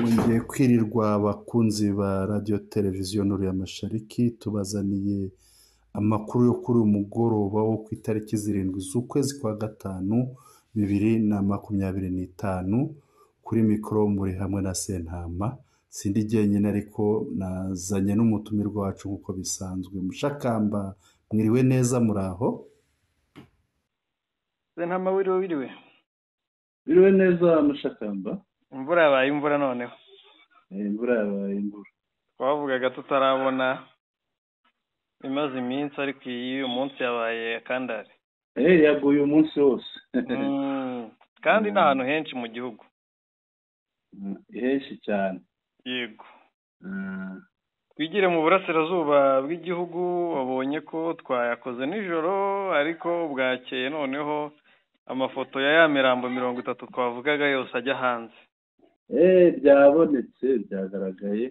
Mwongeye kwirirwa abakunzi ba radiyo televiziyo Nuru Mashariki, tubazaniye amakuru yo kuri uyu mugoroba wo ku itariki 7 z'ukwezi kwa gatanu 2025. Kuri mikoro muri hamwe na Sentama, sindi jyenyine ariko nazanye n'umutumirwa wacu nk'uko bisanzwe. Mushakamba, mwiriwe neza muraho? Sentama wiriwe Biriwe neza Mushakamba. imvura yabaye imvura noneho. Imvura yabaye imvura. Twavugaga tutarabona imaze iminsi, ariko iyi umunsi yabaye akandare. Yaguye umunsi wose. Kandi n'ahantu henshi mu gihugu. Henshi cyane. Yego. Twigire mu burasirazuba bw'igihugu, wabonye ko twayakoze nijoro, ariko bwakeye noneho amafoto ya mirambo 30 twavugaga yose ajya hanze. Byabonetse, byagaragaye.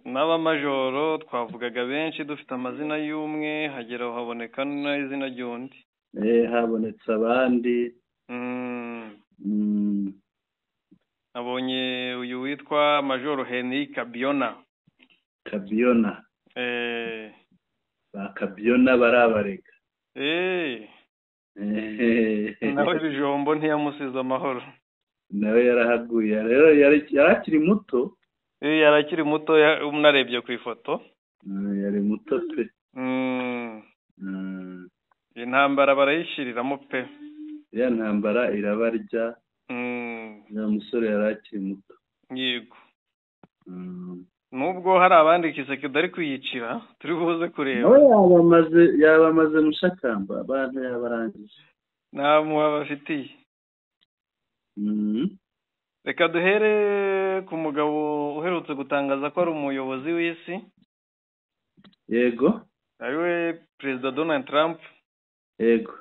N'abamajoro twavugaga benshi dufite amazina y'umwe, hagera haboneka n'izina ry'undi. Habonetse abandi. Abonye uyu witwa Majoro Henry Kabiona. Ba Kabiona barabareka. Nawe bijombo ntiyamusize amahoro. Nawe yarahaguye, rero yarakiri muto. Yarakiri muto, unarebye ku ifoto. Yari muto pe. Intambara barayishiriramo pe. Ya ntambara irabarya. Ya musore yarakiri muto. Yego. Nubwo hari abandi Kisekedi ari kwiyicira, turi buze kureba. Nawe yabamaze Mushakamba, abantu yabarangije. Nta muhabafitiye. Reka duhere ku mugabo uherutse gutangaza ko ari umuyobozi w'isi. Yego. Ariwe Perezida Donald Trump. Yego.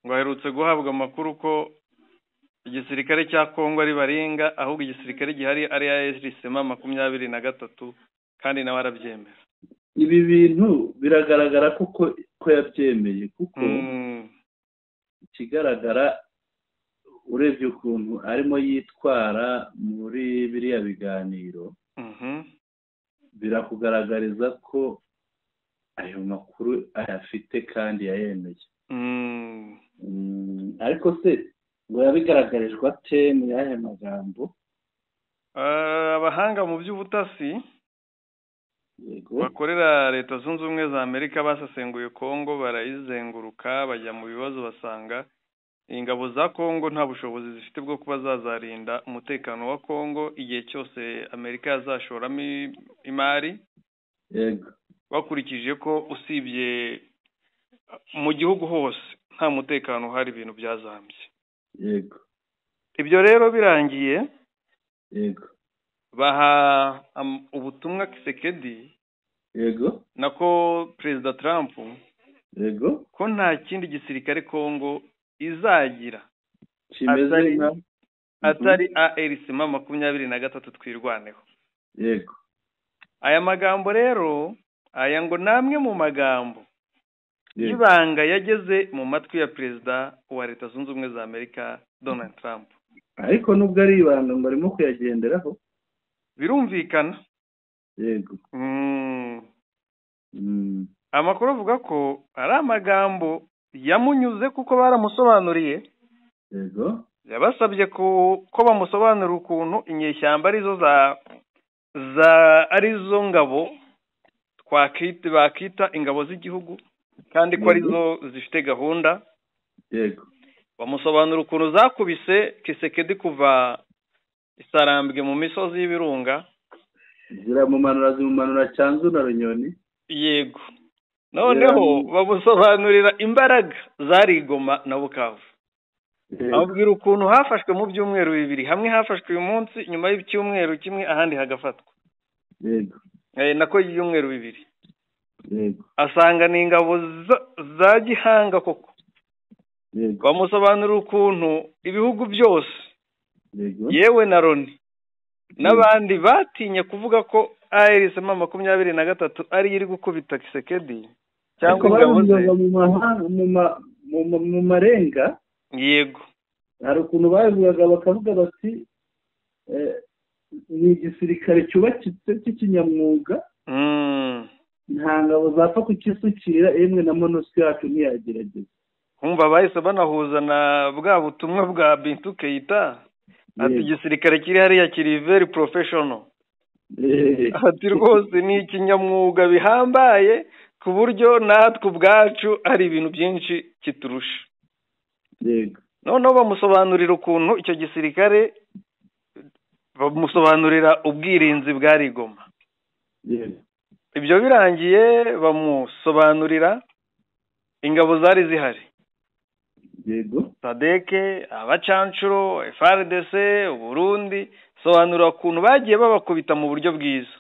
Ngo aherutse guhabwa amakuru ko igisirikare cya Kongo ari baringa, ahubwo igisirikare gihari ari AFSM 23, kandi nawe arabyemera. Ibi bintu biragaragara ko yabyemeye, kuko ikigaragara urebye ukuntu arimo yitwara muri biriya biganiro, birakugaragariza ko ayo makuru ayafite kandi yayemeye. Ariko se ngo yabigaragarijwe ate, ni yahe magambo? Abahanga mu by'ubutasi bakorera Leta Zunze Ubumwe za Amerika basesenguye Kongo, barayizenguruka bajya mu bibazo, basanga ingabo za Kongo nta bushobozi zifite bwo kuba zazarinda umutekano wa Kongo igihe cyose Amerika yazashoramo imari. Yego. Bakurikije ko usibye mu gihugu hose nta mutekano uhari, ibintu byazambye. Yego. Ibyo rero birangiye. Yego. Baha ubutumwa Kisekedi. Yego. Nako Perezida Trump. Yego. Ko nta kindi gisirikare Kongo izagira atari AFSM 23 twirwaneho. Yego. Aya magambo rero, aya ngo namwe mu magambo y'ibanga yageze mu matwi ya Perezida wa Leta Zunze Ubumwe za Amerika Donald Trump. Ariko nubwo ari ibanga ngo arimo kuyagenderaho, birumvikana. Yego. Amakuru avuga ko ari amagambo yamunyuze kuko baramusobanuriye. Yego. Yabasabye ko bamusobanurira ukuntu inyeshyamba arizo arizo ngabo bakita ingabo z'igihugu, kandi ko arizo zifite gahunda. Yego. Bamusobanurira ukuntu zakubise Kisekedi kuva Isarambwe mu misozi y'ibirunga zimumanura Cyanzu na Runyoni. Yego. Noneho bamusobanurira imbaraga zari Goma na Bukavu. Ababwira ukuntu hafashwe mu byumweru 2, hamwe hafashwe uyu munsi, nyuma y'icyumweru kimwe ahandi hagafatwa. Yego. Nako y'umweru 2. Yego. Asanga ni ingabo za gihanga koko. Yego. Bamusobanurira ukuntu ibihugu byose, yego, yewe na Loni n'abandi batinye kuvuga ko AFSM 23 ari iri gukubita Kisekedi cyangwa ingabo ze mu marenga. Yego. Hari ukuntu bavugaga bakavuga bati ni igisirikare cyubakitse cy'ikinyamwuga nta ngabo zapfa kukisukira emwe na MONUSCO yacu ntiyagerageza. Kumva bahise banahuza na bwa butumwa bwa Bintu Keita ati igisirikare kiri hariya kiri very professional. Ati rwose ni ikinyamwuga bihambaye ku buryo natwe ubwacu ari ibintu byinshi kiturusha. Yego. Noneho bamusobanurira ukuntu icyo gisirikare bamusobanurira ubwirinzi bwari Goma. Yego. Ibyo birangiye bamusobanurira ingabo zari zihari. Yego. Sadeke, abacancuro, FARDC, Burundi, sobanura ukuntu bagiye babakubita mu buryo bwiza.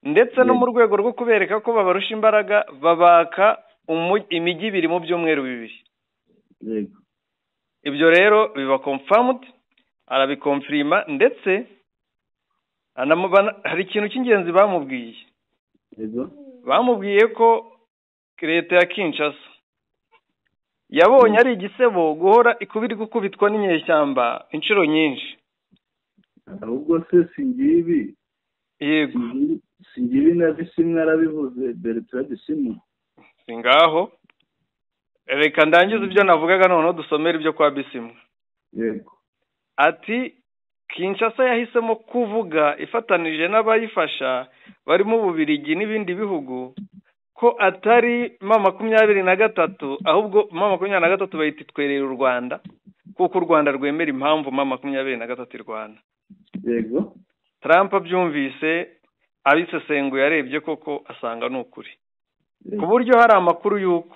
Ndetse no mu rwego rwo kubereka ko babarusha imbaraga babaka imijyi ibiri mu byumweru bibiri. Yego. Ibyo rero biba confirmed, arabikonfirma ndetse hari ikintu cy'ingenzi bamubwiye. Yego. Bamubwiye ko leta ya Kinshasa yabonye ari igisebo guhora ikubiri gukubitwa n'inyeshyamba inshuro nyinshi. Ahubwo se singibi. Yego. Singibi na Bisimwa arabivuze Bertrand Bisimwa. Singaho. Reka ndangize ibyo navugaga noneho dusomera ibyo kwa Bisimwa. Yego. Ati Kinshasa yahisemo kuvuga ifatanije n'abayifasha barimo Bubiligi n'ibindi bihugu ko atari M23 ahubwo M23 bayita twerera u Rwanda kuko u Rwanda rwemera impamvu M23 Rwanda. Yego. Trump abyumvise abisesenguye yarebye koko asanga n'ukuri. Ku buryo hari amakuru yuko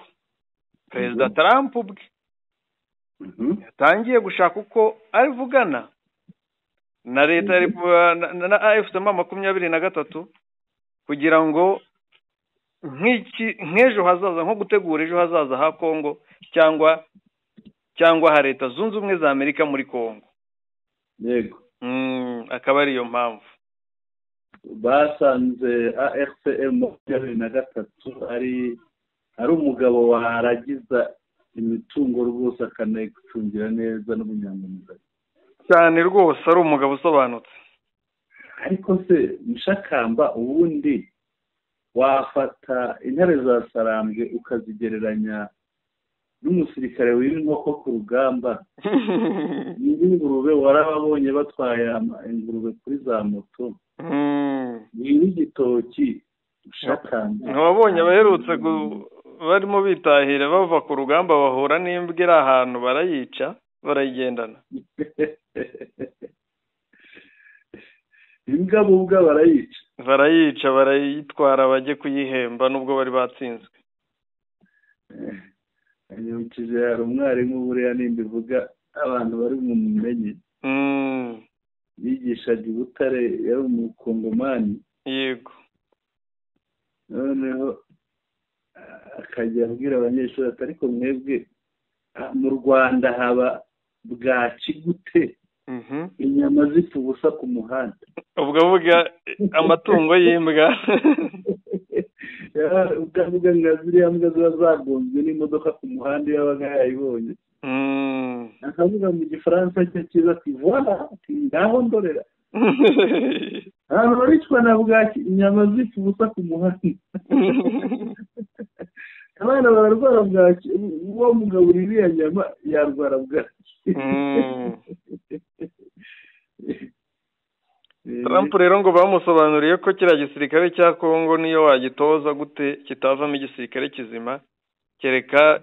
Perezida Trump ubwe yatangiye gushaka uko arivugana na leta na AFC M23 kugira ngo nk'ejo hazaza nko gutegura ejo hazaza ha Kongo cyangwa ha leta zunze ubumwe za Amerika muri Kongo. Yego. Akaba ari yo mpamvu basanze AFCM 23 ari umugabo waragiza imitungo rwose akanayicungira neza n'ubunyangamugayo cyane rwose, ari umugabo usobanutse. Ariko se Mushakamba ubundi wafata intare za Sarambwe ukazigereranya n'umusirikare w'inkoko ku rugamba n'ingurube warababonye batwaye ingurube kuri za moto n'igitoki Mushakamba nababonye abaherutse barimo bitahira bava ku rugamba bahura n'imbwa iri ahantu barayica barayigendana. Imbwa bubwa barayica barayitwara bajye kuyihemba nubwo bari batsinzwe. Anyukije hari umwarimu buriya nimbivuga abantu bari mu mumenye yigishaga i Butare yari umukongomani. Yego. Noneho akajya abwira abanyeshuri ati ariko mwebwe mu Rwanda haba bwaki gute inyama zipfa ubusa ku muhanda? Ubwo avuga amatungo y'imbwa. Ukavuga ngo ziriya mbwa ziba zagonzwe n'imodoka ku muhanda iyo yabaga yayibonye. Akavuga mu gifaransa cye cyiza ati voilà ngaho ndorera abantu baricwa na bwaki inyama zipfa ubusa ku muhanda. Abana bararwara bwaki uwo mugabo iriya nyama yarwara bwaki. Trump rero ngo bamusobanuriye ko kiriya gisirikare cya Kongo niyo wagitoza gute kitavamo igisirikare kizima kereka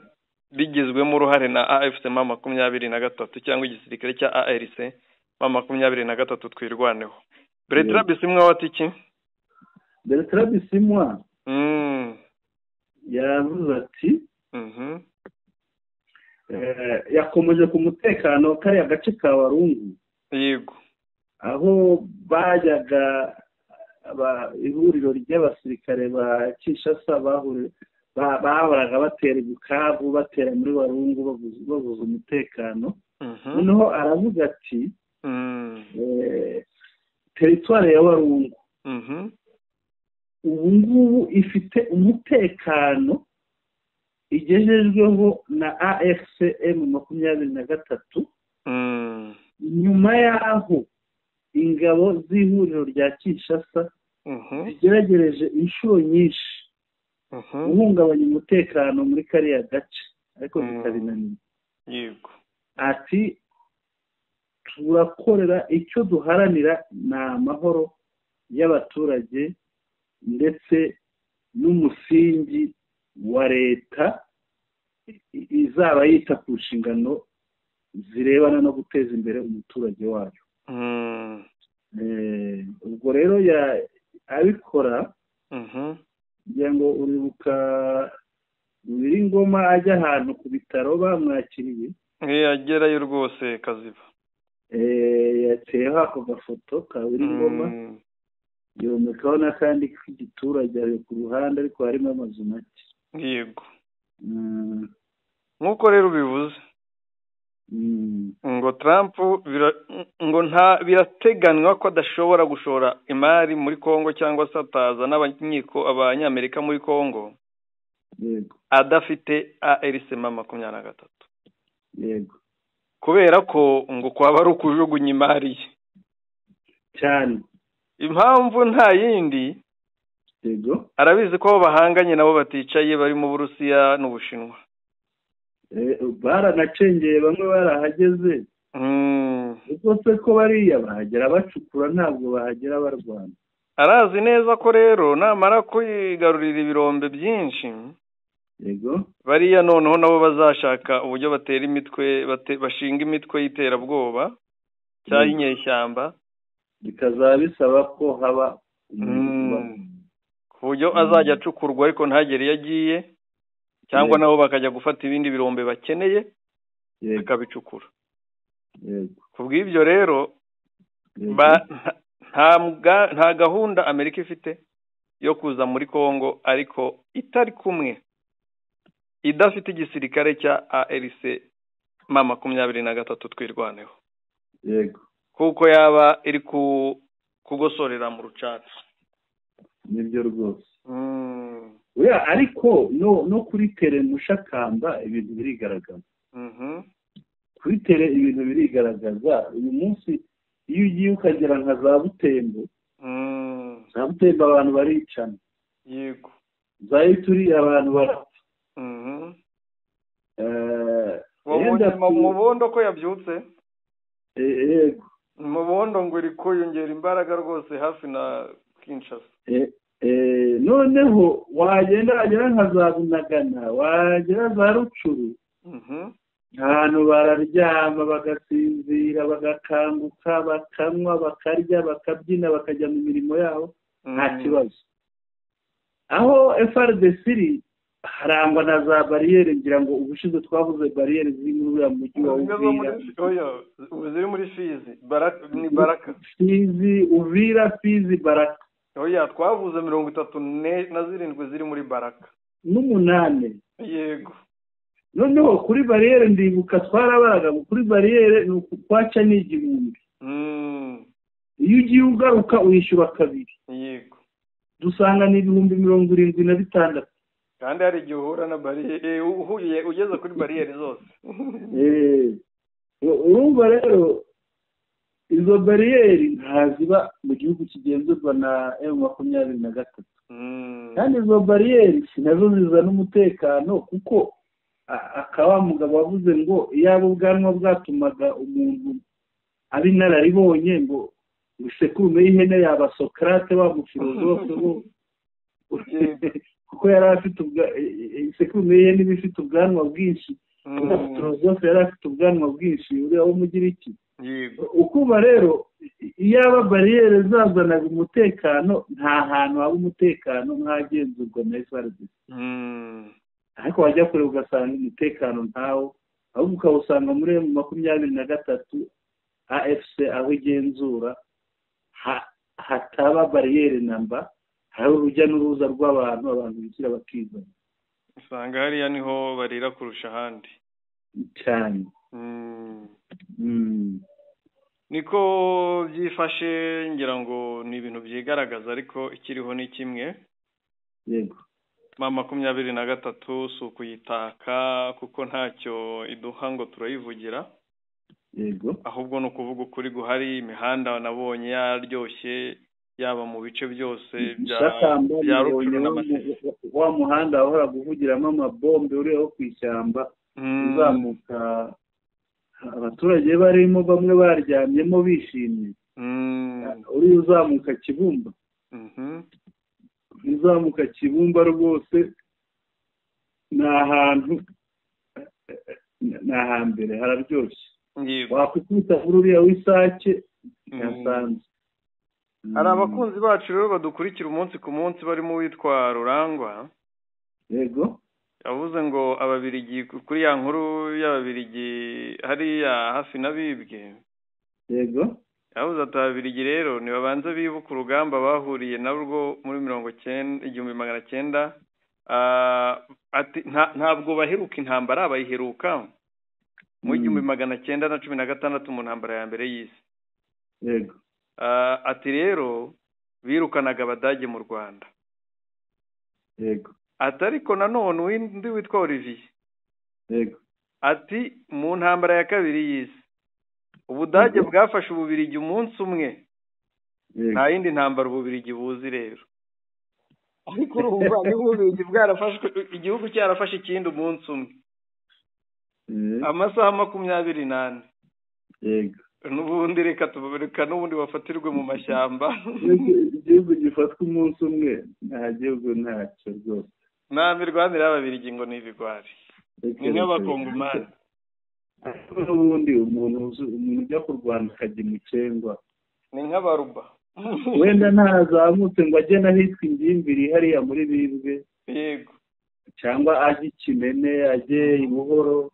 bigizwemo uruhare na AFC M23 cyangwa igisirikare cya ARC M23 twirwaneho. Bertrand Bisimwa wati iki? Bertrand Bisimwa yavuze ati yakomeje ku mutekano kariya gace ka Warungu. Yego. Aho bajyaga ihuriro ry'abasirikare ba Kinshasa bahoraga batera Bukavu batera muri Warungu babuza umutekano. Noneho aravuga ati teritwari ya Warungu ubu ngubu ifite umutekano igejejweho na AFCM 23 nyuma yaho ingabo z'ihuriro rya Kinshasa zigeragereje inshuro nyinshi guhungabanya umutekano muri kariya gace ariko bikabinanira. Yego. Ati turakorera icyo duharanira ni amahoro y'abaturage ndetse n'umusingi wa leta izaba yita ku nshingano zirebana no guteza imbere umuturage wayo. Ubwo rero abikora kugira ngo uribuka Ngoma ajya ahantu ku bitaro bamwakiriye agerayo rwose Kaziba yateyeho ako gafoto ka Ngoma yomekaho n'akandi k'igiturage ku ruhande ariko harimo amazu make. Yego. Nk'uko rero bivuze ngo Trump birateganywa ko adashobora gushora imari muri Kongo cyangwa se ataza abanyamerika muri Kongo adafite ARC-23. Yego. Kubera ko ngo kwaba ari ukujugunya imari ye cyane. Impamvu nta yindi. Yego. Arabizi ko bahanganye nabo baticaye bari mu Burusiya n'Ubushinwa. Baranacengeye bamwe barahageze. Ubwo se ko bariya bahagera bacukura ntabwo bahagera barwana. Arazi neza ko rero namara kwigarurira ibirombe byinshi. Yego. Bariya noneho nabo bazashaka uburyo batera imitwe bashinga imitwe y'iterabwoba cyangwa inyeshyamba bikazaba bisaba ko haba ku buryo azajya acukurwa ariko ntagere iyo agiye cyangwa nabo bakajya gufata ibindi birombe bakeneye bakabicukura. Ku bw'ibyo rero nta gahunda Amerika ifite yo kuza muri Kongo ariko itari kumwe idafite igisirikare cya ARC-23 twirwaneho. Yego. Kuko yaba iri kugosorera mu rucaca. Nibyo rwose. Ariko no kuri tere Mushakamba ibintu birigaragaza. Kuri tere ibintu birigaragaza. Uyu munsi iyo ugiye ukagera nka za Butembo abantu baricana. Yego. Za Ituri abantu barapfa. Mu bondo ko yabyutse. Yego. Mu bondo ngo iri kuyongera imbaraga rwose hafi na Kinshasa. Noneho wagera nka za Bunagana wagera za Rucuru ahantu bararyama bagasinzira bagakanguka bakanywa bakarya bakabyina bakajya mu mirimo yabo nta kibazo. Aho FRDC harangwa na za bariyeri ngira ngo ubushize twavuze bariyeri ziri muri uriya mujyi wa Uvira. Ziri muri Fizi ni Baraka. Fizi Uvira Fizi Baraka. Twavuze 37 ziri muri Baraka. N'8. Yego. Noneho kuri bariyeri ndibuka twarabaraga kuri bariyeri ni ukwaca n'igihumbi. Iyo ugiye ugaruka uyishyura kabiri. Yego. Dusanga ni 76,000. Kandi hari igihe uhura na bariyeri ugeze kuri bariyeri zose. Urumva rero izo bariyeri ntaziba mu gihugu kigenzurwa na M23. Kandi izo bariyeri nazo zizana umutekano kuko akaba mugabo wavuze ngo iyaba ubwanwa bwatumaga umuntu aba inararibonye ngo isekurume y'ihene yaba Socrate wa mufilozofe kuko yari afite isekurume y'ihene iba ifite ubwanwa bwinshi. Filozofe yari afite ubwanwa bwinshi uriya w'umugiriki. Ukuba rero iyaba bariyeri zazanaga umutekano nta hantu haba umutekano nk'agenzurwa na FRDC. Ariko wajya kure ugasanga umutekano ntawo ahubwo ukawusanga muri M23 AFC aho igenzura hataba bariyeri namba hari urujya n'uruza rw'abantu bikira bakizana. Usanga hariya niho barira kurusha ahandi cyane. Niko byifashe ngira ngo ni ibintu byigaragaza ariko ikiriho ni kimwe. Yego. 23 si ukuyitaka kuko ntacyo iduha ngo turayivugira. yego ahubwo ni ukuvuga ukuri guhari. Imihanda nabonye yaryoshye yaba mu bice byose bya Rucuru na Masisi. wa muhanda wahora kuvugiramo amabombe uriho ku ishyamba uzamuka, abaturage barimo bamwe baryamyemo bishimye. uri uzamuka Kibumba, uzamuka Kibumba rwose ni ahantu, ni ahambere hararyoshye. wakwikubita kuri uriya w'Isake yasanze. Hari abakunzi bacu rero badukurikira umunsi ku munsi barimo witwa Rurangwa. Yego. Yavuze ngo ababirigi kuri ya nkuru y'ababirigi hariya hafi nabibwe. Yego. Yavuze ati ababirigi rero nibabanza bibuka urugamba bahuriye narwo muri 1900 ati ntabwo baheruka intambara, bayiheruka mu 1916 mu ntambara ya mbere y'isi. Yego. Ati rero birukanaga Abadage mu Rwanda. Yego. Ati ariko nanone undi witwa Olivier. Yego. Ati mu ntambara ya kabiri y'isi Ubudage bwafashe Ububirigi umunsi umwe. Nta yindi ntambara Ububirigi buzi rero. Ariko urumva ni Ububirigi bwarafashwe, igihugu cyarafashe ikindi umunsi umwe. Amasaha 28. Yego. N'ubundi reka n'ubundi bafatirwe mu mashyamba. Igihugu gifatwa umunsi umwe, nta gihugu ntacyo rwose. Nta mirwanire y'Ababirigi ngo ni ibigwari. Ni nk'Abakongomani. N'ubundi umuntu ujya kurwana akajya mu Cyengwa. Ni nk'Abaruba. Wenda ntazamutse ngo ajye n'ahitwa Ingimbiri hariya muri Bibwe. Yego. Cyangwa ajye Kinene, ajye i Buhoro.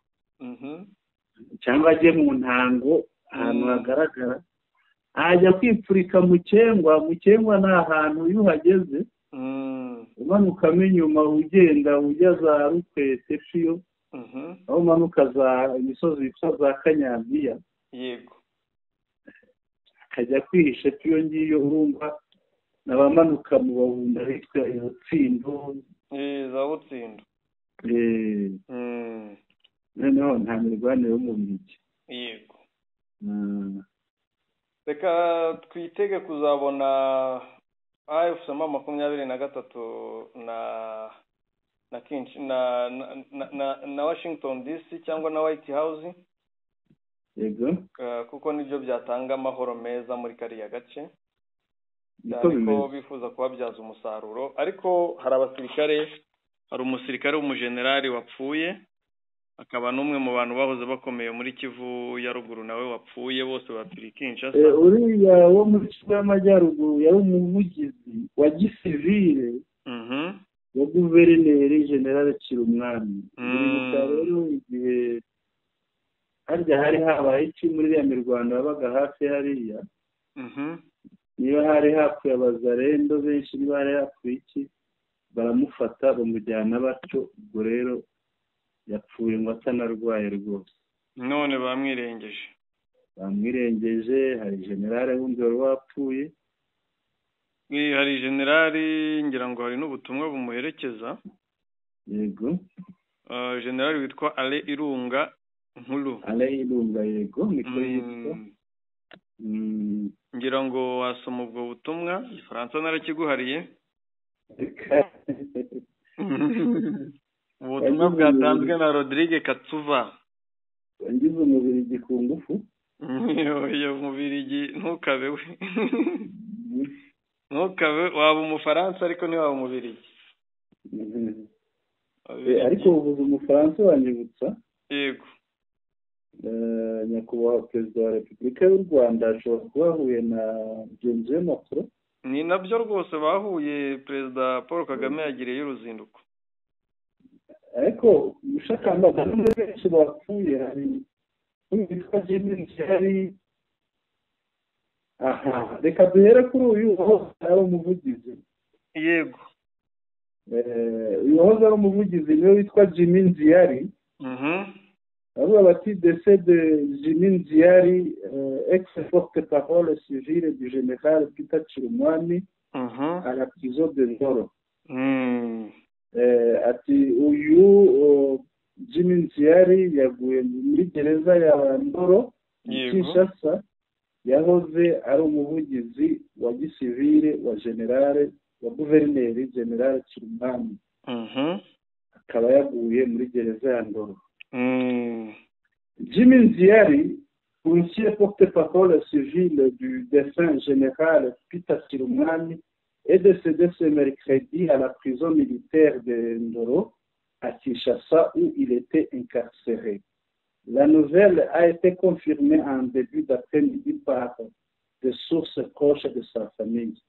Cyangwa ajye mu Ntango ahantu hagaragara. Ajya kwipfurika mu Cyengwa. Mu Cyengwa ni ahantu iyo uhageze umanukamo inyuma ugenda ujya za Rukwete Fiyo. aho umanuka za imisozi yitwa za Kanyambiya. Yego. Akajya kwihisha Fiyo ngiyo urumva n'abamanuka mu Bahunda bitwa Utsindo. Za Utsindo. Noneho nta mirwanire yo mu Bigi. Yego. Reka twitege kuzabona AFC 23 na Kinshi na Washington DC cyangwa na White House. Yego. Kuko nibyo byatanga amahoro meza muri kariya gace. Ariko bifuza kubabyaza umusaruro. Ariko hari abasirikare, hari umusirikare w'umujenerali wapfuye, akaba n'umwe mu bantu bahoze bakomeye muri Kivu ya ruguru nawe wapfuye, bose bapfira Kinshasa. Uriya wo muri Kivu y'Amajyaruguru yari umuvugizi wa gisivile wa guverineri General Kirumwami. Rero igihe harya hari habaye iki muri ya mirwano yabaga hafi hariya. Niyo hari hapfuye abazarendo benshi, niba hari hapfuye iki baramufata bamujyana batyo. Ubwo rero yapfuye ngo atanarwaye rwose. None bamwirengeje. Hari generale wundi wari wapfuye. Hari generali ngira ngo hari n'ubutumwa bumuherekeza. Yego. Generali witwa Ale Irunga Nkuru. Ale Irunga, yego, niko yitwa. Ngira ngo wasoma ubwo butumwa, Ifaransa narakiguhariye. Ubutumwa bwatanzwe na Rodrigue Katsuva. Wangize umubirigi ku ngufu. Iyo mubirigi ntukabe we. Ntukabe, waba umufaransa ariko ntiwaba umubirigi. Ariko ubuze umufaransa wanyibutsa. Yego. Nyakubahwa Perezida wa Repubulika y'u Rwanda ashobora kuba yahuye na James Macron. Ni nabyo rwose bahuye, Perezida Paul Kagame yagiriye uruzinduko. Ariko ushakamba n'umwe benshi bapfuye, hari witwa Jimmy Nziyari. Reka duhere kuri uyu wahoze ari umuvugizi. Yego. Uyu wahoze ari umuvugizi niwe witwa Jimmy Nziyari. Avuga bati décès de Jimmy Nziyari, ex-porte-parole civile du général Peter Chirumwami à la prison de Ndoro. Ati uyu Jimmy Nziyari yaguye muri gereza ya Ndoro. Kinshasa yahoze ari umuvugizi wa gisivile wa generale wa guverineri generale Chirumwami akaba yaguye muri gereza ya Ndoro. Jimmy Nziari, policier porte-parole civil du défunt général Peter Chirumwami, est décédé ce mercredi à la prison militaire de Ndoro à Kinshasa où il était incarcéré. La nouvelle a été confirmée en début d'après-midi par des sources proches de sa famille.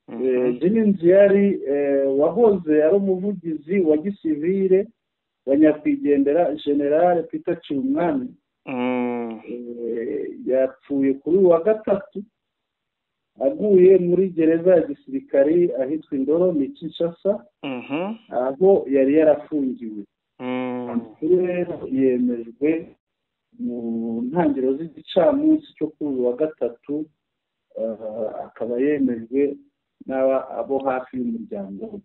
Jimmy Nziari wahoze ari umuvugizi wa gisivile wa nyakwigendera General Peter Chirumwami yapfuye kuri wa gatatu aguye muri gereza ya gisirikari ahitwa Ndoro mu Kinshasa aho yari yarafungiwe. Rero yemejwe mu ntangiriro z'igicamunsi cyo kuri wa gatatu akaba yemejwe n'abo hafi y'umuryango.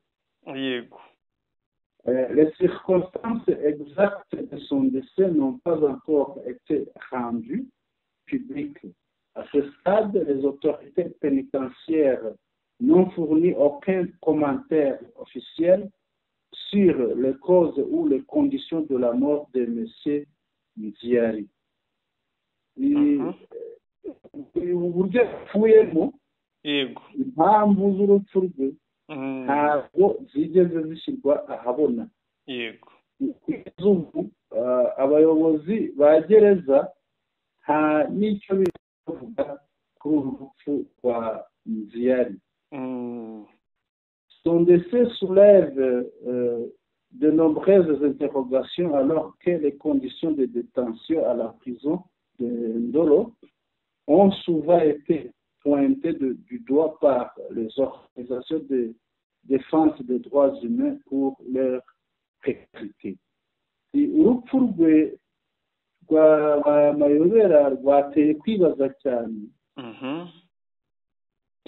Yego. Les circonstances exactes de son décès n'ont pas encore été rendues publiques. À ce stade, les autorités pénitentiaires n'ont fourni aucun commentaire officiel sur les causes ou les conditions de la mort de M. Nziari. Uburyo yapfuyemo impamvu z'urupfu rwe ntabwo zigeze zishyirwa ahabona. Yego. Kugeza ubu abayobozi ba gereza nta n'icyo bivuga kuri uru rupfu rwa Nziari. Son décès soulève de nombreuses interrogations alors que les conditions de détention à la prison de Ndolo ont souvent été pointées du doigt par les organisations de défense des droits humains pour leur précarité. Urupfu rwe rwa Mayobera rwateye kwibaza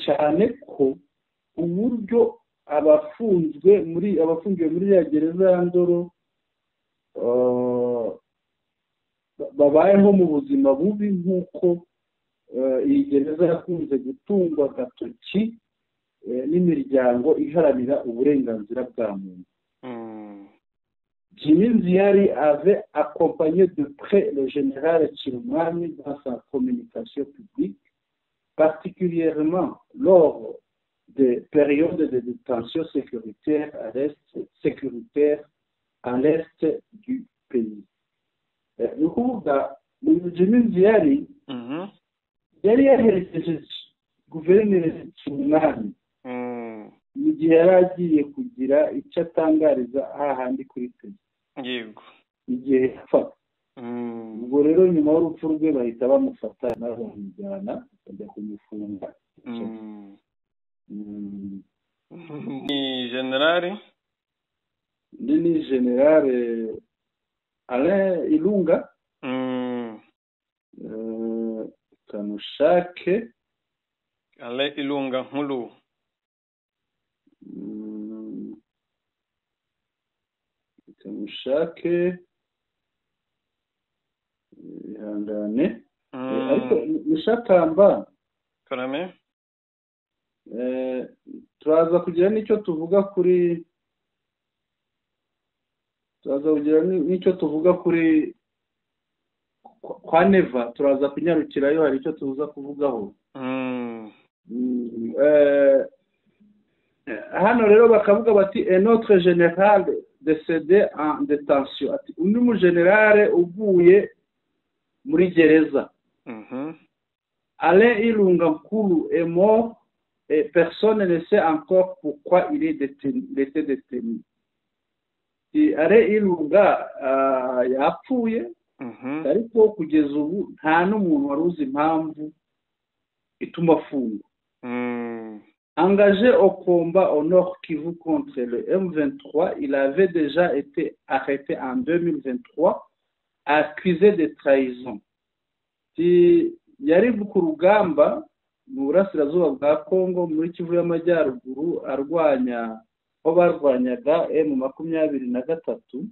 cyane ko uburyo abafungiwe muri ya gereza ya Ndoro babayeho mu buzima bubi nk'uko iyi gereza yakunze gutungwa agatoki n'imiryango iharanira uburenganzira bwa muntu. Jimmy Nziari avait accompagné de près le général Chirumwami dans sa communication publique, particulièrement lors des périodes de détention sécuritaire à l'est du pays. Ni ukuvuga Jimmy Nziari yari yaherekeje guverineri Chirumwami mu gihe yari agiye kugira icyo atangariza hahandi kuri tele. Yego. Igihe yapfaga. Ubwo rero nyuma y'urupfu rwe bahita bamufata n'abamujyana bajya kumufunga. Ni generale? Ni generale Alain Ilunga. Kanushake. Alain Ilunga Nkulu. Kanushake. Ihangane. Ariko Mushakamba. Karame. Turaza kugira n'icyo tuvuga kuri kwa Neva, turaza kunyarukirayo hari icyo tuza kuvugaho. Hano rero bakavuga bati un autre général décédé en détention. Ati undi mu generale uguye muri gereza. Alain Ilunga Nkulu est mort et personne ne sait encore pourquoi il était détenu. Alain Ilunga yapfuye ariko kugeza ubu nta n'umuntu wari uzi impamvu ituma afungwa. Engagé au combat au Nord Kivu contre le M23, il avait déjà été arrêté en 2023, accusé de trahison. Yari ku rugamba mu burasirazuba bwa Kongo muri Kivu y'Amajyaruguru arwanya aho barwanyaga M23.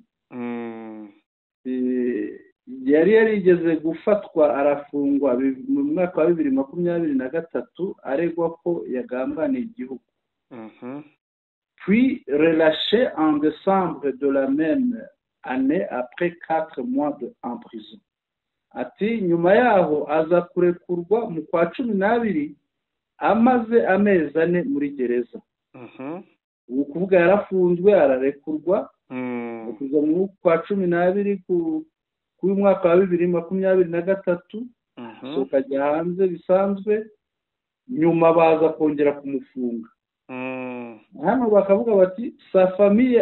yari yarigeze gufatwa arafungwa mu mwaka wa 2023 aregwa ko yagambaniye igihugu. Puis relâché en décembre de la même année après 4 mois en prison. Ati nyuma yaho aza kurekurwa mu kwa 12 amaze amezi 4 muri gereza. Ubu kuvuga yarafunzwe ararekurwa kuza mu kwa 12 ku mwaka wa 2023 so kajya hanze bisanzwe nyuma baza kongera kumufunga. Hano bakavuga bati sa famille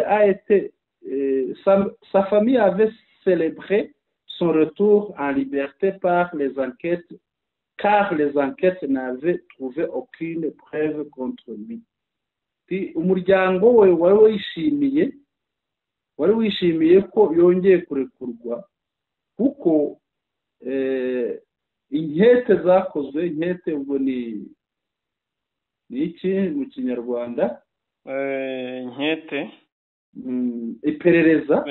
avait célébré son retour en liberté car les enquêtes n'avaient trouvé aucune preuve contre lui. Umuryango we wari wishimiye ko yongeye kurekurwa kuko inkete zakozwe, inkete ubwo ni iki mu kinyarwanda? Inkete iperereza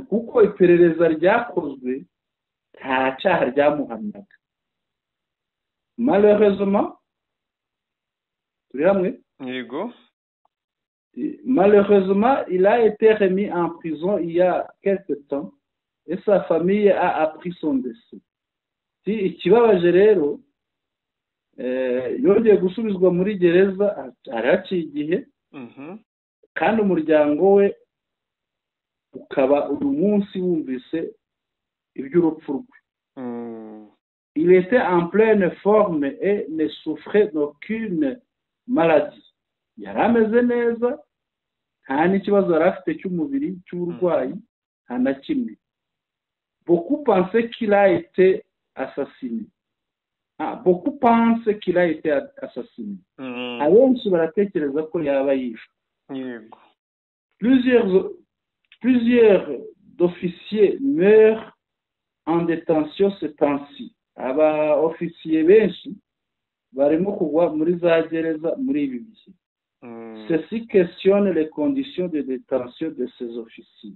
kuko iperereza ryakozwe nta cyaha ryamuhamyaga. Malheureusement turi hamwe yego. Malheureusement il a été remis en prison il y a quelque temps et sa famille a appris son décès. Ikibabaje rero yongeye gusubizwa muri gereza araciye igihe kandi umuryango we ukaba uyu munsi wumvise iby'urupfu rwe. Il était en pleine forme et ne souffrait d'aucune maladie. Yari ameze neza nta n'ikibazo yari afite cy'umubiri cy'uburwayi nta na kimwe. Beaucoup pensaient qu'il a été assassiné. Beaucoup pensent qu'il a été assassiné. Abenshi baratekereza ko yaba yishwe. Yego. Plusieurs d'officiers meurent en détention ce temps-ci. Aba officiers benshi barimo kugwa muri za gereza muri ibi bihe. Ceci questionne les conditions de détention de ces officiers.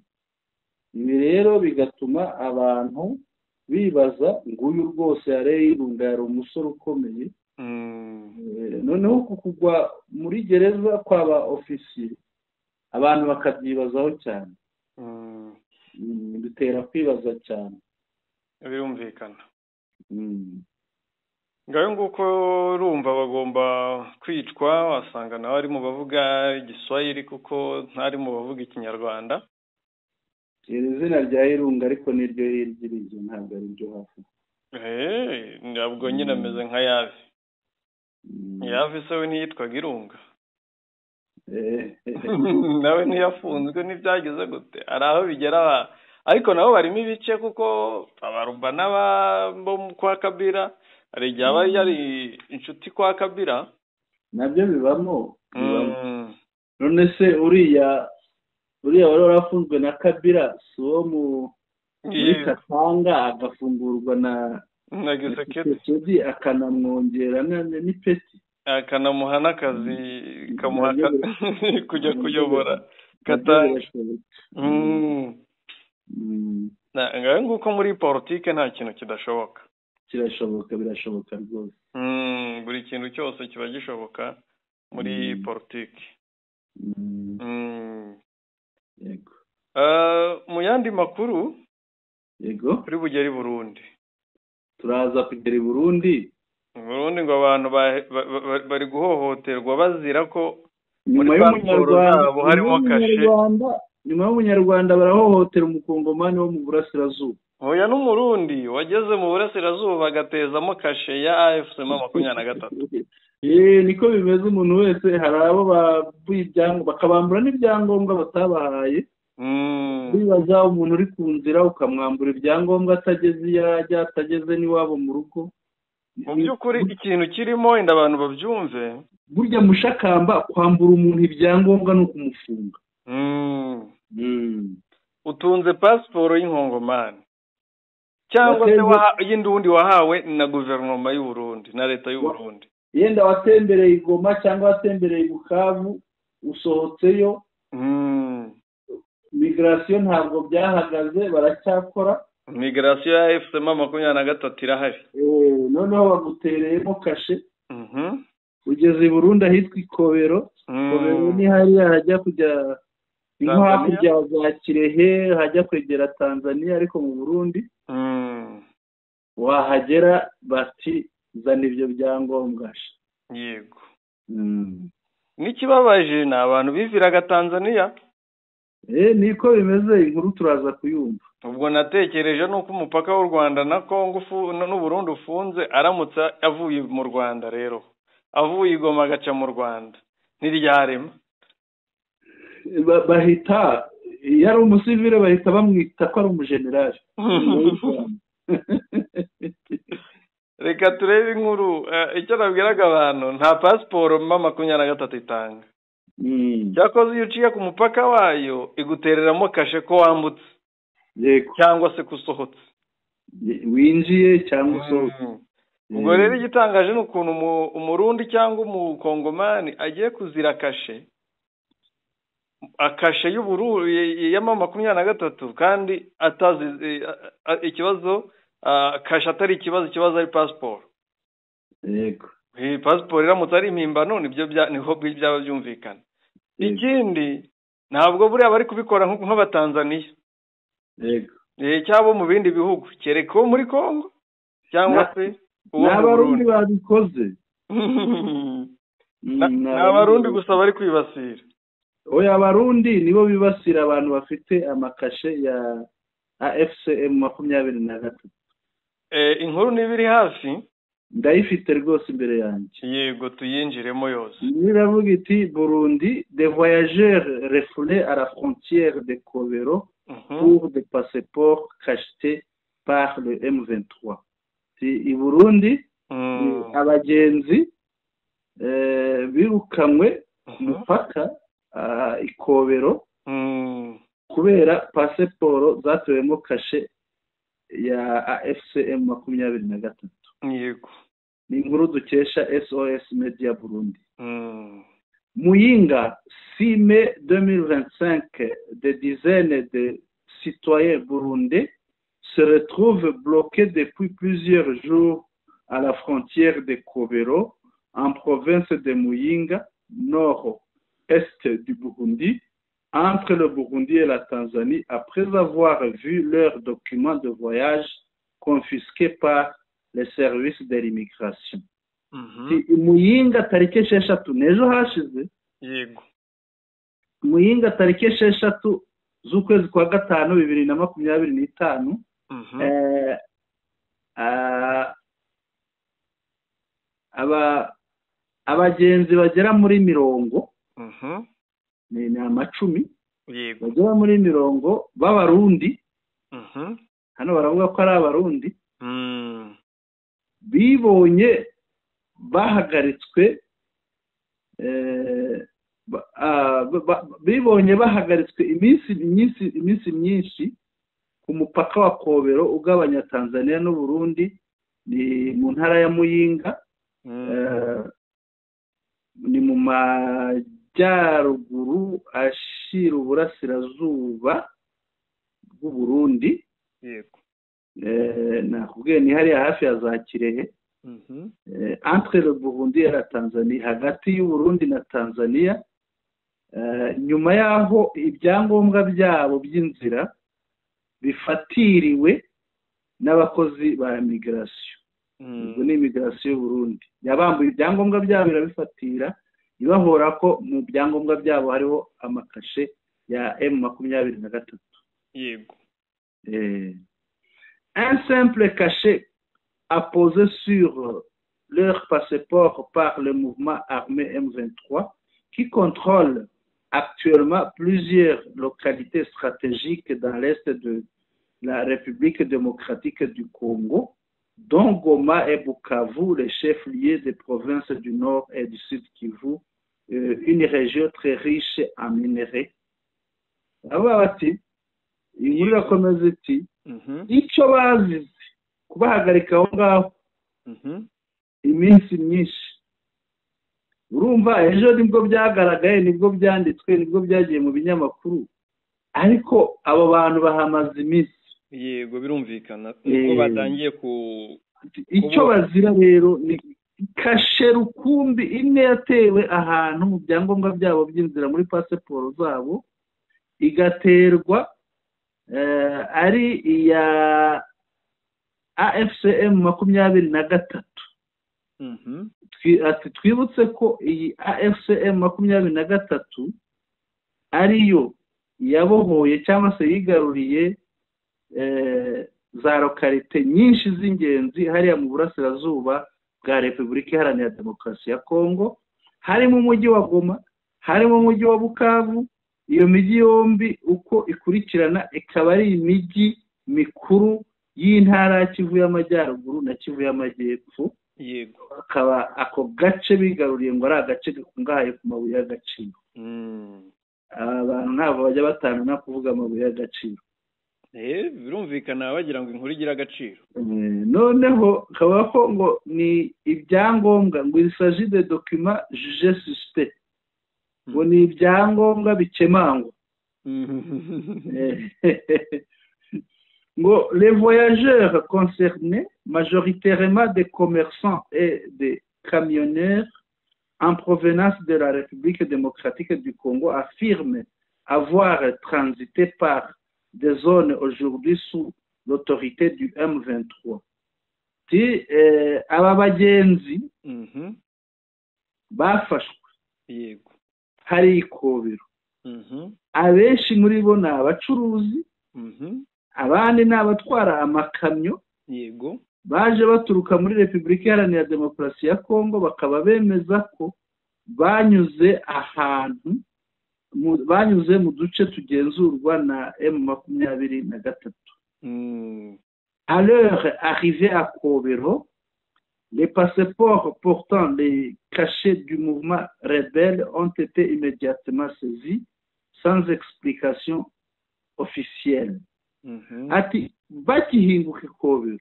Ibi rero bigatuma abantu bibaza nguyu rwose yareyirunga yari umusore ukomeye. Noneho kugwa muri gereza kw'aba officier abantu bakabyibazaho cyane. Bitera kwibaza cyane. Birumvikana. Ngayo nguko urumva bagomba kwicwa, wasanga nawe ari mu bavuga igiswahili kuko ntari mu bavuga ikinyarwanda. Izina rya Irunga ariko niryo hirya ntabwo ari ryo hafi. Ntabwo nyine ameze nka Yave. Yave se we ntiyitwaga Irunga. Nawe ntiyafunzwe n'ibyageze gute ari aho bigera, ariko nabo barimo ibice kuko abaruba n'abo kwa Kabila hari igihe aba yari inshuti kwa Kabila nabyo bibamo. None se uriya wari warafunzwe na Kabila si uwo muri Katanga agafungurwa na Gisekedi akanamwongera n'ipeti akanamuha n'akazi kamuha kujya kuyobora Katanga. Ngaho nguko muri politike nta kintu kidashoboka. Kirashoboka, birashoboka rwose. Buri kintu cyose kiba gishoboka muri politike. Yego. Mu yandi makuru yego kuri bugeri Burundi. Turaza kugera i Burundi. Burundi ngo abantu bari guhohoterwa bazira ko muri y'umunyarwanda harimo kashe. Nyuma y'umunyarwanda barahohotera umukongomani wo mu burasirazuba. Oya n'umurundi wageze mu burasirazuba agatezamo kashe ya AFC 23. Niko bimeze. Umuntu wese hari abo bakabambura n'ibyangombwa batabahaye. Bibaza umuntu uri ku nzira ukamwambura ibyangombwa atageze iyo ajya, atageze n'iwabo mu rugo. Mu by'ukuri ikintu kirimo inda abantu babyumve, burya mushakamba kwambura umuntu ibyangombwa no kumufunga. Utunze pasiporo y'Inkongomani cyangwa se y'indundi wahawe na guverinoma y'u Burundi na leta y'u Burundi. Yenda watembereye i Goma cyangwa watembereye i Bukavu usohotseyo, migration ntabwo byahagaze, baracyakora. migration ya FCM 23 irahari. Noneho bagutereyemo kashe. Ugeze i Burundi ahitwa Ikobero. Ikobero ni hariya hajya kujya inko hakurya za Kirehe, hajya kwegera Tanzania, ariko mu Burundi wahagera bati zana ibyo byangombwa. Yego. N'ikibabaje ni abantu biviraga Tanzania. Niko bimeze, inkuru turaza kuyumva. Ubwo natekereje nuko umupaka w'u Rwanda na Kongo n'u Burundi ufunze, aramutse avuye mu Rwanda rero avuye igoma agaca mu Rwanda ntiryarema. Bahita yari umusivile bahita bamwita ko ari umujenerali. Reka turebe inkuru. Icyo nabwiraga abantu, nta pasiporo mama 23 itanga. Cyakoze iyo uciye ku mupaka wayo igutereramo kashe ko wambutse. Yego. Cyangwa se kusohotse. Winjiye cyangwa usohotse. Ubwo rero igitangaje ni ukuntu umurundi cyangwa umukongomani agiye kuzira kashe. Akashe y'ubururu ya mama 23 kandi atazi ikibazo. Kashe atari ikibazo ari passport. Yego. Passport iramutse ari impimbano niho byaba byumvikana. Ikindi ntabwo buriya bari kubikora nk'abatanzania. Yego. Cyabo mu bindi bihugu, kereka muri Kongo cyangwa se n'abarundi babikoze. N'abarundi gusa bari kwibasira. Oya, abarundi nibo bibasira abantu bafite amakashe ya AFCM 23. Inkuru nibiri hafi ndayifite rwose imbere yanjye. Yego, tuyinjiremo yose. Niravuga iti Burundi, des voyageurs refoulés à la frontière de Kobero pour des passeports cachetés par le M23. I Burundi abagenzi birukamwe mupaka Ikobero kubera pasiporo zatewemo kashe ya AFCM 23. Yego. Ni inkuru dukesha SOS Media Burundi. Muyinga, 6 mai 2025, des dizaines de citoyens burundais se retrouvent bloqués depuis plusieurs jours à la frontière de Kobero, en province de Muyinga, nord-est du Burundi, entre le Burundi et la Tanzanie, après avoir vu leurs documents de voyage confisqués par les services de l'immigration. Muyinga tariki 6 nejo hashize. Yego. Muyinga tariki 6 z'ukwezi kwa 5 2025. Abagenzi bagera muri mirongo. Ni amacumi. Yego. Bagera muri mirongo b'abarundi. Hano baravuga ko ari abarundi. Bibonye bahagaritswe iminsi myinshi ku mupaka wa Kobero ugabanya Tanzania n'u Burundi, ni mu ntara ya Muyinga, ni mu majyaruguru ashira uburasirazuba bw'u Burundi. Yego. Nakubwiye ni hariya hafi ya za Kirehe. Entre le Burundi et la Tanzanie, hagati y'u Burundi na Tanzania. Nyuma yaho ibyangombwa byabo by'inzira bifatiriwe n'abakozi ba migration. Ubwo ni migration y'u Burundi yabambuye ibyangombwa byabo, birabifatira ibahora ko mu byangombwa byabo hariho amakashe ya M23. Yego. Un simple cachet apposé sur leur passeport par le mouvement armé M23 qui contrôle actuellement plusieurs localités stratégiques dans l'est de la République démocratique du Congo, dont Goma et Bukavu, les chefs-lieux des provinces du Nord et du Sud Kivu, une région très riche en minerais. Abati, inkuru irakomeza iti icyo bazize kubahagarika aho ngaho iminsi myinshi. Urumva ejo nibwo byagaragaye, nibwo byanditswe, nibwo byagiye mu binyamakuru, ariko abo bantu bahamaze iminsi. yego birumvikana nuko batangiye ku icyo bazira rero ni kashe rukumbi imwe yatewe ahantu mu byangombwa byabo by'inzira muri pasiporo zabo igaterwa ari iya AFCM 23. Twibutse ko iyi AFCM 23 ariyo yabohoye cyangwa se yigaruriye za lokalite nyinshi z'ingenzi hariya mu burasirazuba bwa Repubulika Iharanira Demokarasi ya Kongo, harimo umujyi wa Goma, harimo umujyi wa Bukavu. Iyo mijyi yombi uko ikurikirana ikaba ari imijyi mikuru y'intara ya Kivu y'Amajyaruguru na Kivu y'Amajyepfo. Yego, akaba ako gace bigaruriye ngo ari agace gakungahaye ku mabuye y'agaciro. Abantu ntabwo bajya batanga kuvuga amabuye y'agaciro. Birumvikana bagira ngo inkuru igira agaciro. Noneho kabaho ngo ni ibyangombwa ngo il s'agit de documents jugés suspects. Ngo ni ibyangombwa bikemangwa. Ngo les voyageurs concernés, majoritairement des commerçants et des camionneurs en provenance de la République démocratique du Congo, affirment avoir transité par des zones aujourd'hui sous l'autorité du M23. Aba bagenzi bafashwe. Yego. Hari ikobero. Abenshi muri bo ni abacuruzi. Abandi ni abatwara amakamyo. Yego. Baje baturuka muri Repubulika Iharanira Demokarasi ya Kongo, bakaba bemeza ko banyuze ahantu banyuze mu duce tugenzurwa na M23. À leur arrivée à Kobero, les passeports portant les cachets du mouvement rebelle ont été immédiatement saisis sans explication officielle. Ati bakihinguka Kobero,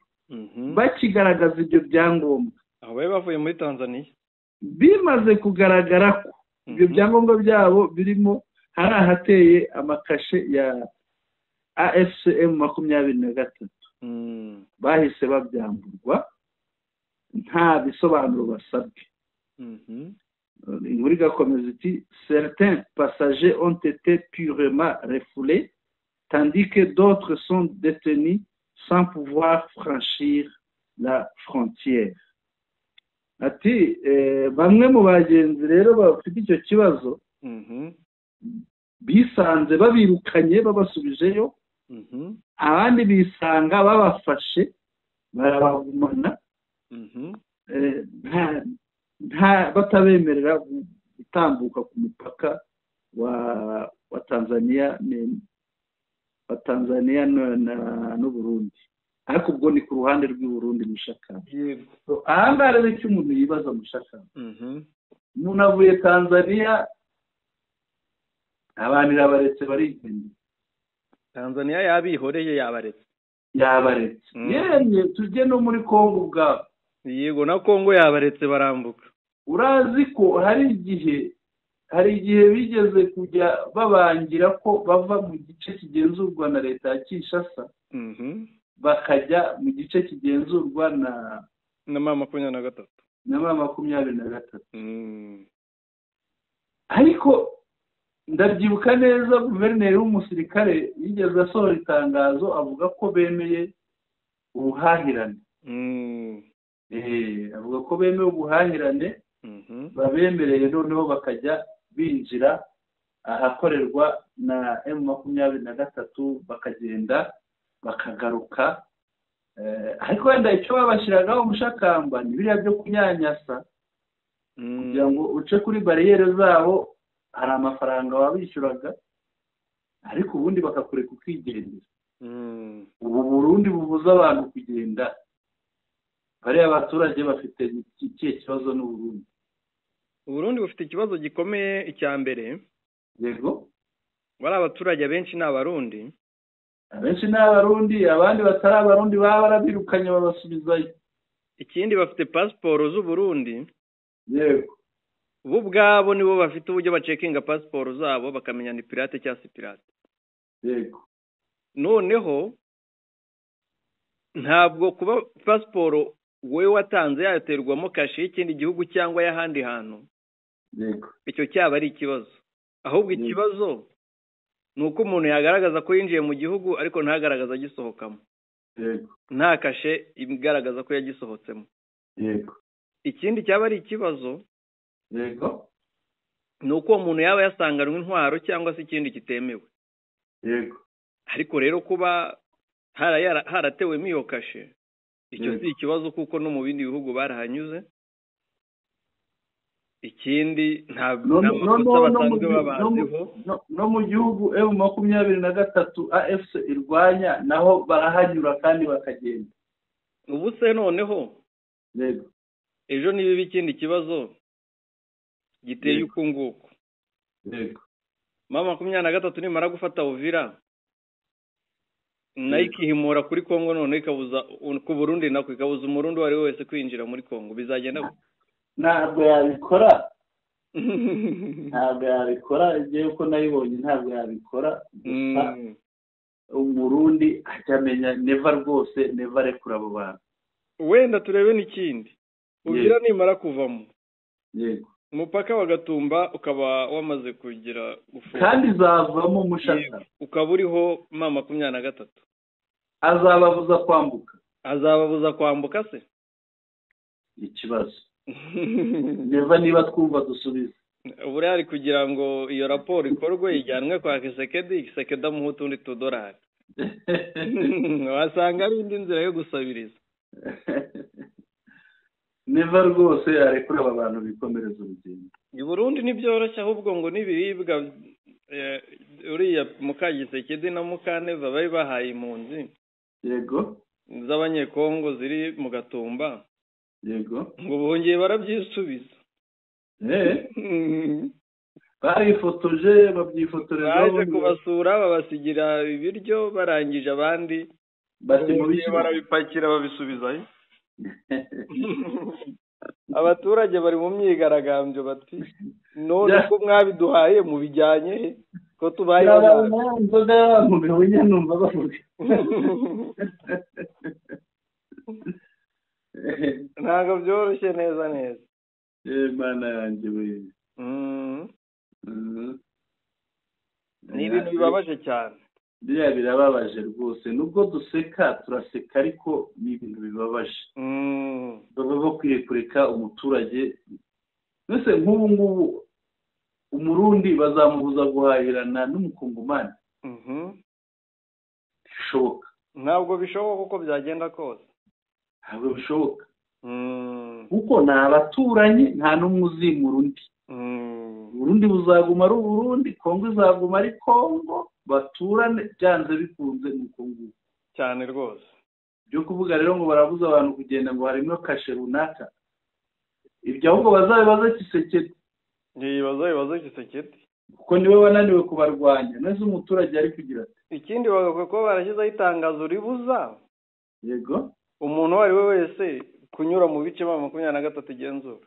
bakigaragaza ibyo byangombwa, aho bavuye muri Tanzania, bimaze kugaragara ko ibyo byangombwa byabo birimo hari ahateye amakashe ya AFCM 23. Bahise babyamburwa nta bisobanuro basabwe. Inkuru igakomeza iti certains passagers ont été purement refoulés tandis que d'autres sont détenus sans pouvoir franchir la frontière. Ati bamwe mu bagenzi rero bafite icyo kibazo bisanze babirukanye babasubijeyo, abandi bisanga babafashe barabagumana nta batabemerera gutambuka ku mupaka wa Tanzania n'u Burundi, ariko ubwo ni ku ruhande rw'i Burundi mushaka. Aha ngaha rero icyo umuntu yibaza mushaka, umuntu avuye Tanzania abantu irabaretse barigendera. Tanzania yabihoreye yabaretse yemye tujye no muri Kongo ubwabo. Yego, na Kongo yabaretse barambuka. Urazi ko hari igihe bigeze kujya babangira ko bava mu gice kigenzurwa na leta ya Kinshasa bakajya mu gice kigenzurwa na M23. Ariko ndabyibuka neza guverineri w'umusirikare yigeze asohora itangazo avuga ko bemeye ubuhahirane. Avuga ko bemeye ubuhahirane, babemereye noneho bakajya binjira ahakorerwa na M23 bakagenda bakagaruka. Ariko wenda icyo babashyiragaho umushakamba ni biriya byo kunyanyasa kugira ngo uce kuri bariyeri zabo. Hari amafaranga wabishyuraga ariko ubundi bakakureka ukigendera. Ubu Burundi bubuza abantu kugenda. Bariya abaturage bafite ikihe kibazo n'u Burundi? Uburundi bufite ikibazo gikomeye. Icya mbere, yego, bari abaturage benshi ni abarundi. Abenshi ni abarundi, abandi batari abarundi baba barabirukanye babasubizayo. Ikindi, bafite pasiporo z'u Burundi. Yego. Bo ubwabo nibo bafite uburyo bacekinga pasiporo zabo bakamenya ni pirate cyangwa si pirate. Yego. Noneho ntabwo kuba pasiporo wowe watanze yaterwamo kashe y'ikindi gihugu cyangwa y'ahandi hantu yego icyo cyaba ari ikibazo ahubwo ikibazo ni uko umuntu yagaragaza ko yinjiye mu gihugu ariko ntagaragaza agisohokamo yego nta kashe igaragaza ko yagisohotsemo yego ikindi cyaba ari ikibazo yego ni uko uwo muntu yaba yasanganwe intwaro cyangwa se ikindi kitemewe yego ariko rero kuba haratewemo iyo kashe icyo si ikibazo kuko no mu bindi bihugu barahanyuze ikindi nta makosa basanzwe babaziho no mu gihugu M23 AFC irwanya naho barahanyura kandi bakagenda ubu se noneho yego ejo niba ikindi kibazo giteye uko nguko yego M23 nimara gufata Uvira nayo ikihimura kuri Kongo none ikabuza ku Burundi nako ikabuza umurundi wari wese kwinjira muri Kongo bizagenda ntabwo yabikora igihe uko nayibonye ntabwo yabikora gusa umurundi akamenya neva rwose neva rekura abo bantu wenda turebe n'ikindi Uvira nimara kuvamo yego umupaka wa Gatumba ukaba wamaze kugira gufunga kandi zavamo umushaka ukaba uriho M23 azababuza kwambuka se ikibazo neva niba twumva dusubiza ubu ari kugira ngo iyo raporo ikorwe ijyanwe kwa Kisekedi amuha utundi $2 wasanga ari indi nzira yo gusabiriza neva rwose arekura aba bantu bikomereza urugendo i Burundi ntibyoroshye ahubwo ngo n'ibiribwa uriya Mukagisekedi na Mukaneva bari bahaye impunzi yego z'abanyekongo ziri mu Gatumba yego ngo bongeye barabyisubiza barifotoje babyifotoreza baje kubasura babasigira ibiryo barangije abandi barabipakira babisubizayo abaturage bari mu myigaragambyo bati none ko mwabiduhaye mu bijyanye ko tubaye inzoga y'abantu bihuye numva bavuga ntabwo byoroshye neza mana yanjye we ni ibintu bibabaje cyane biriya birababaje rwose nubwo duseka turaseka ariko ni ibintu bibabaje baba bakwiye kureka umuturage mbese nk'ubu ngubu umurundi bazamubuza guhahirana n'umukongomani bishoboka ntabwo bishoboka uko byagenda kose ntabwo bishoboka kuko ni abaturanyi nta n'umwe uzimura undi Burundi buzaguma ari Burundi Kongo izaguma ari Kongo baturane byanze bikunze nuko nguko cyane rwose byo kuvuga rero ngo barabuza abantu kugenda ngo harimo kashe runaka ibyo ahubwo bazabibaza Kisekedi bazabibaza Kisekedi kuko niwe wananiwe kubarwanya neza umuturage ari kugira ati ikindi bagakwiye kuba barashyizeho itangazo ribuza yego umuntu uwo ari we wese kunyura mu bice M23 igenzura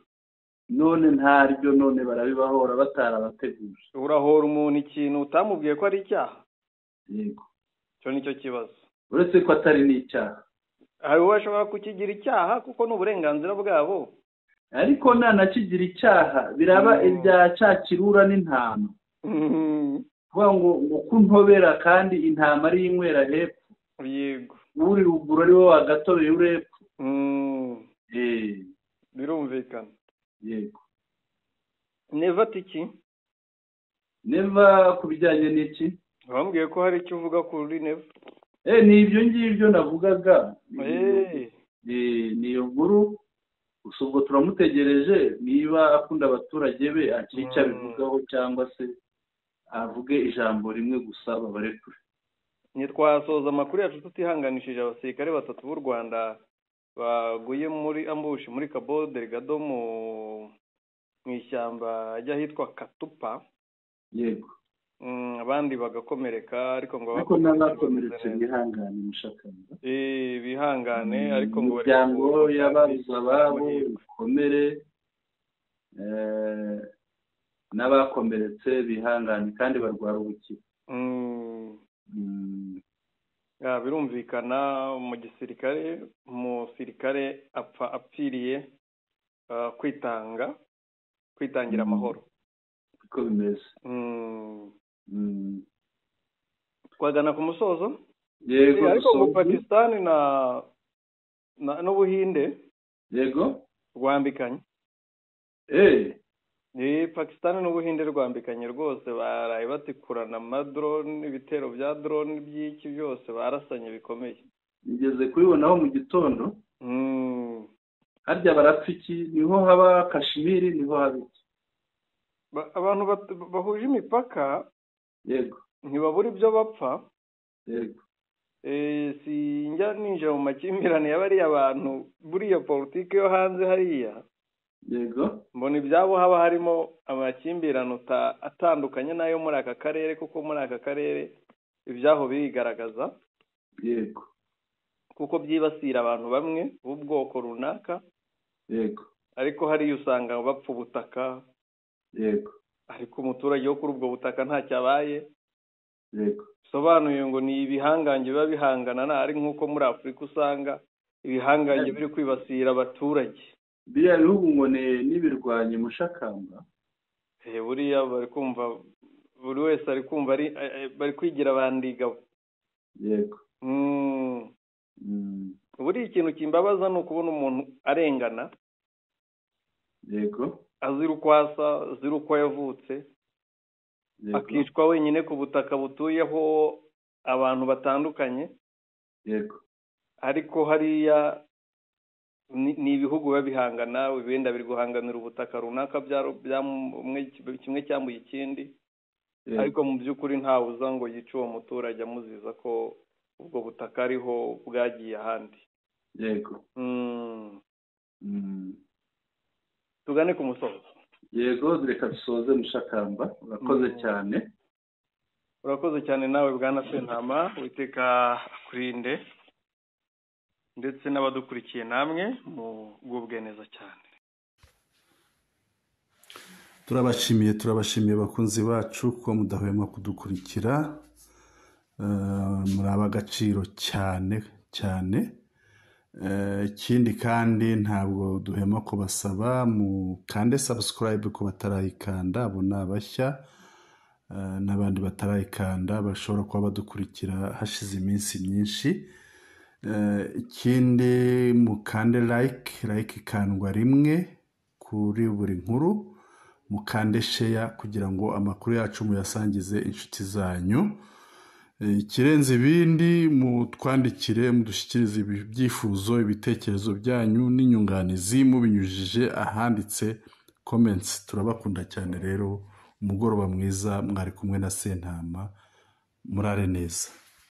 none ntaryo none barabibahora batarabateguje urahora umuntu ikintu utamubwiye ko ari icyaha yego cyo nicyo kibazo uretse ko atari n'icyaha hari uwashobora kukigira icyaha kuko ni uburenganzira bwabo ariko nanakigira icyaha biraba ibya cyakirura n'intama kuvuga ngo kuntobera kandi intama ari inywera hepfo yego uri ruguru ari wowe wagatobeye urepfo birumvikana yego neva tiki neva ku bijyanye n'iki bambwiye ko hari icyo uvuga kuri neva ni ibyo ngibyo navugaga niyo nkuru gusa ubwo turamutegereje niba akunda abaturage be akica bivugaho cyangwa se avuge ijambo rimwe gusa babarekure ntitwasoza amakuru yacu tutihanganishije abasirikare 3 b'u Rwanda baguye muri ambushi muri Cabo Delgado mu ishyamba ajya hitwa Katupa yego abandi bagakomereka ariko ngo n'abakomeretse bihangane mushakamba bihangane ariko ngo bari yababuze ababo bikomere n'abakomeretse bihangane kandi barwara ubukira birumvikana mu gisirikare umusirikare apfa apfiriye kwitangira amahoro uko bimeze. twagana ku musozo. Yego, ariko mu Pakistan n'Ubuhinde yego rwambikanye. Pakistan n'Ubuhinde rwambikanye rwose, baraye batikurana amadrone, ibitero bya drone by'iki byose barasanye bikomeye. Nigeze kubibonaho mu gitondo. Harya barapfa iki? Niho haba Kashmiri, niho haba iki? Abantu bahuje imipaka, yego, ntibabura ibyo bapfa. Yego. Sinjya ninjira mu makimbirane y'abariya abantu, buriya politiki yo hanze hariya. Yego. Mbona ibyabo haba harimo amakimbirane atandukanye n'ayo muri aka karere, kuko muri aka karere ibyaho birigaragaza. Yego. Kuko byibasira abantu bamwe b'ubwoko runaka. Yego. Ariko hariya usanga bapfa ubutaka. Yego. Ariko umuturage wo kuri ubwo butaka ntacyo abaye. Yego. Bisobanuye ngo ni ibihangange biba bihangana, ari nk'uko muri Afurika usanga ibihangange biri kwibasira abaturage. Biriya bihugu ngo n'ibirwanya umushakamba. Buriya bari kumva, buri wese ari kumva bari kwigira abandigabo. Yego. Buriya ikintu kimbabaza ni ukubona umuntu arengana. Yego. Azira uko asa, azira uko yavutse, akicwa wenyine ku butaka butuyeho abantu batandukanye. Yego. Ariko hariya ni ibihugu biba bihangana, wenda biri guhanganira ubutaka runaka, kimwe cyambuye ikindi. Ariko mu by'ukuri ntawe uza ngo yice uwo muturage amuziza ko ubwo butaka ariho bwagiye ahandi. Yego. Tugane ku musozo. Yego, reka dusoze Mushakamba. Urakoze cyane. Urakoze cyane nawe Bwana Sentama, Uwiteka akurinde, ndetse n'abadukurikiye namwe mugubwe neza cyane. turabashimiye bakunzi bacu ko mudahwema kudukurikira. Muri ab'agaciro cyane cyane. Ikindi kandi ntabwo duhema kubasaba mukande subscribe ku batarayikanda, abo ni abashya, n'abandi batarayikanda bashobora kuba badukurikira hashize iminsi myinshi. Ikindi mukande like ikandwa rimwe kuri buri nkuru, mukande share kugira ngo amakuru yacu muyasangize inshuti zanyu. Ikirenze ibindi mutwandikire, mudushyikirize ibyifuzo, ibitekerezo byanyu n'inyunganizi mubinyujije ahanditse comments. Turabakunda cyane rero. Umugoroba mwiza, mwari kumwe na Sentama, murare neza.